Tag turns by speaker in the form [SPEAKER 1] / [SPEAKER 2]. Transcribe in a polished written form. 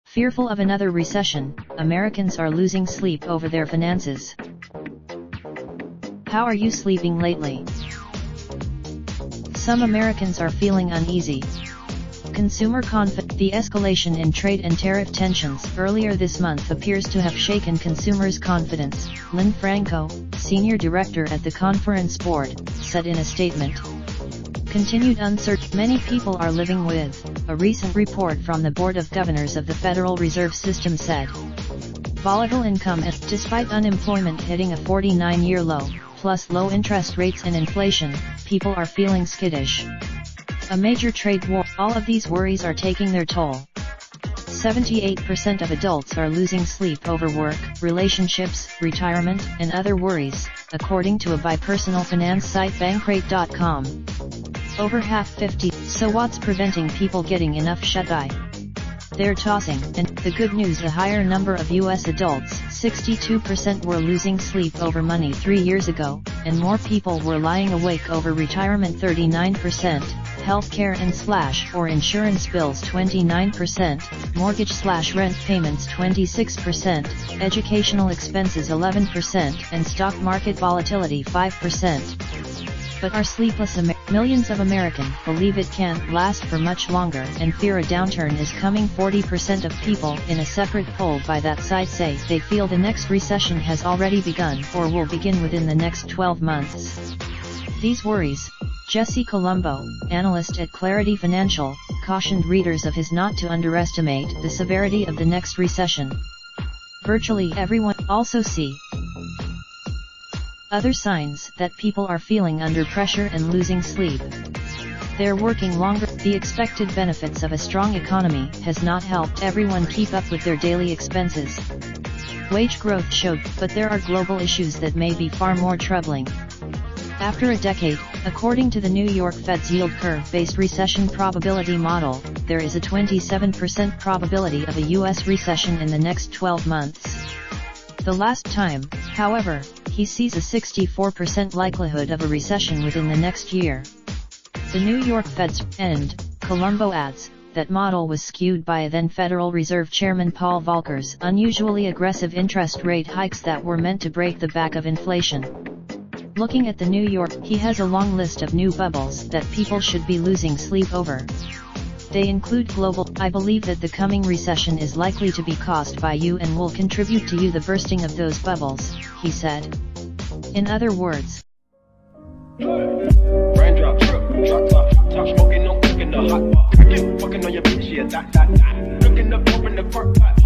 [SPEAKER 1] Fearful of another recession, Americans are losing sleep over their finances. How are you sleeping lately? Some Americans are feeling uneasy. Consumer confidence. The escalation in trade and tariff tensions earlier this month appears to have shaken consumers' confidence, Lynn Franco, senior director at the Conference Board, said in a statement. Continued uncertainty. Many people are living with, a recent report from the Board of Governors of the Federal Reserve System said. Volatile income. Despite unemployment hitting a 49-year low, plus low interest rates and inflation, people are feeling skittish. A major trade war. All of these worries are taking their toll. 78% of adults are losing sleep over work, relationships, retirement, and other worries, according to a bipersonal finance site Bankrate.com. Over half 50. So what's preventing people getting enough shut-eye? They're tossing, and the good news, a higher number of U.S. adults, 62% were losing sleep over money 3 years ago, and more people were lying awake over retirement 39%, healthcare and or insurance bills 29%, mortgage/rent payments 26%, educational expenses 11%, and stock market volatility 5%. But are sleepless millions of Americans believe it can't last for much longer and fear a downturn is coming. 40% of people in a separate poll by that site say they feel the next recession has already begun or will begin within the next 12 months. These worries, Jesse Colombo, analyst at Clarity Financial, cautioned readers of his not to underestimate the severity of the next recession. Virtually everyone also see other signs that people are feeling under pressure and losing sleep. They're working longer. The expected benefits of a strong economy has not helped everyone keep up with their daily expenses. Wage growth showed, but there are global issues that may be far more troubling. After a decade, according to the New York Fed's yield curve-based recession probability model, there is a 27% probability of a U.S. recession in the next 12 months. The last time, however, he sees a 64% likelihood of a recession within the next year. The New York Fed's end, Colombo adds, that model was skewed by then Federal Reserve Chairman Paul Volcker's unusually aggressive interest rate hikes that were meant to break the back of inflation. Looking at the New York, he has a long list of new bubbles that people should be losing sleep over. They include global. I believe that the coming recession is likely to be caused by you and will contribute to the bursting of those bubbles, he said. In other words,
[SPEAKER 2] raindrop, drop top, smoking, no cooking the hot pot. Fucking on your bitch, yeah, that. Looking up, open the park pot.